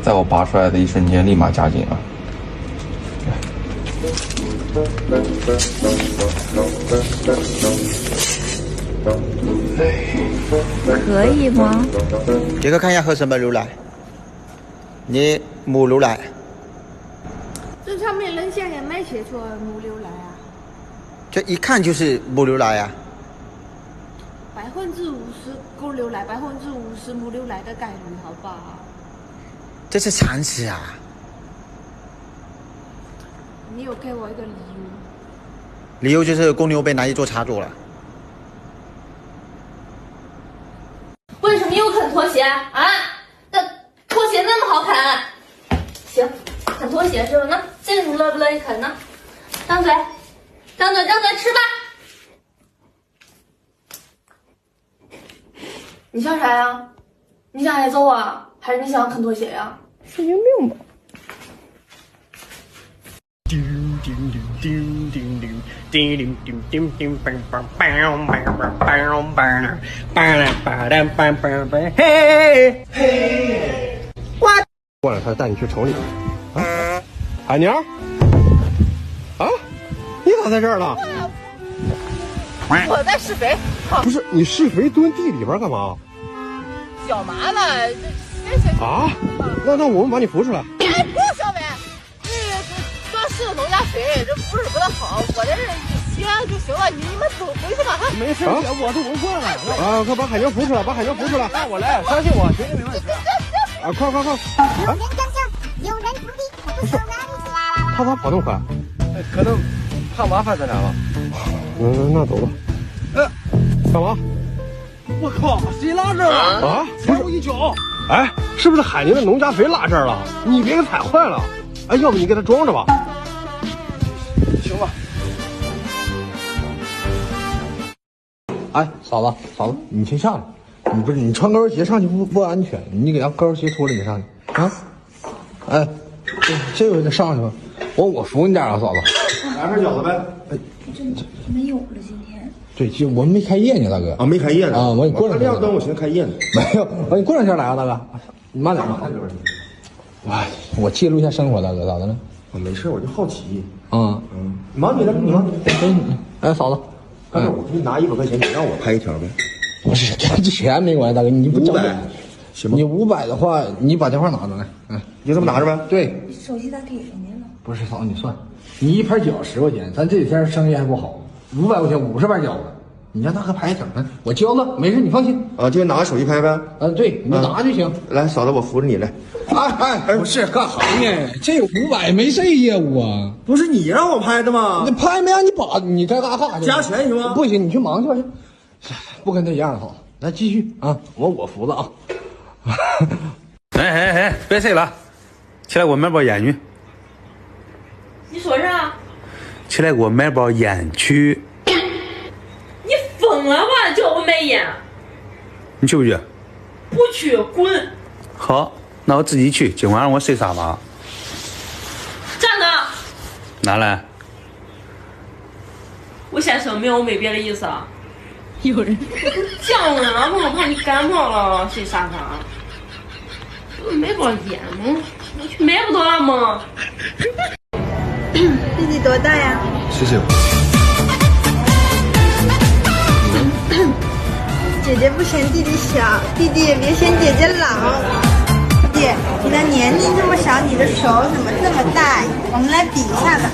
在我拔出来的一瞬间立马夹紧啊。可以吗？杰克，看一下喝什么牛奶？你母牛奶。这上面人现在没写错母牛奶啊。这一看就是母牛奶呀、50%公牛奶，50%母牛奶的概率，好不好？这是常识啊！你有给我一个理由。理由就是公牛被拿去做插座了。为什么又啃拖鞋啊？那拖鞋那么好啃，行，啃拖鞋是吧？那这个你乐不乐意啃呢？张嘴，张嘴，张嘴，吃吧。你笑啥呀？你想挨揍啊？还是你想啃拖鞋呀？神经病吧！过两天带你去瞅你啊，海宁啊，你咋在这儿了？我在施肥。不是你施肥蹲地里边干嘛？脚麻了，这啊？那我们把你扶出来。哎，不用小伟，这刚施的农家肥，这不是不大好，我这是一歇就行了。你们走回去吧。没事，我都闻惯了。啊，快把海宁扶出来，把海宁扶出来。让我来，相信我，绝对没问题。啊，快！有人将将，有人徒弟，不知道哪里去。他咋跑那么快？可能怕麻烦咱俩了。那走吧。干嘛？我靠，谁拉这儿了？啊！踩我一脚！哎，是不是海宁的农家肥拉这儿了？你别给踩坏了。哎，要不你给他装着吧。行吧。哎，嫂子，你先下来。你穿高跟鞋上去不安全，你给他高跟鞋脱了你上去啊！哎，这回再上去吧。我扶你点啊，嫂子。来份饺子呗。哎，这没有了今天。对，就我们没开业呢，大哥。啊，没开业呢。啊，我给你过两天。亮灯，我寻思开业呢。没有，我给你过两天来啊，大哥。你慢点吧。我记录一下生活，大哥，咋的了？啊，没事，我就好奇。忙你的，你忙。哎，嫂子，刚才我给你拿100块钱，你让我拍一条呗。不是，这钱没关系，大哥，你不交500，行吗？你500的话，你把电话拿着来，你这么拿着呗。对，手机咋给人家了？不是嫂子，你算，你一盘饺10块钱，咱这几天生意还不好，500块钱50盘饺子，你让大哥拍一整，我交了，没事，你放心。啊，就拿手机拍呗。对，你拿就行。来，嫂子，我扶着你来。不是干啥呢？这个500没这业务啊。不是你让我拍的吗？你拍没让你把，你该干啥去？加钱行吗？不行，你去忙去吧去。不跟他一样的好，来继续啊！我扶着啊！哎，别睡了，起来给我买包烟去。你说啥？起来给我买包烟去。你疯了吧？叫我买烟？你去不去？不去，滚！好，那我自己去。今晚上我睡沙发。站着。拿来。我先声明，我没别的意思啊。有人降温了，我怕你感冒了，睡沙发。我买包烟吗？我去买不到了吗？弟弟多大呀？谢谢。姐姐不嫌弟弟小，弟弟也别嫌姐姐老。弟弟，你的年龄这么小，你的手怎么这么大？我们来比一下吧。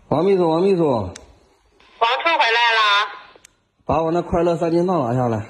王秘书，王春回来了。把我那快乐3件套拿下来。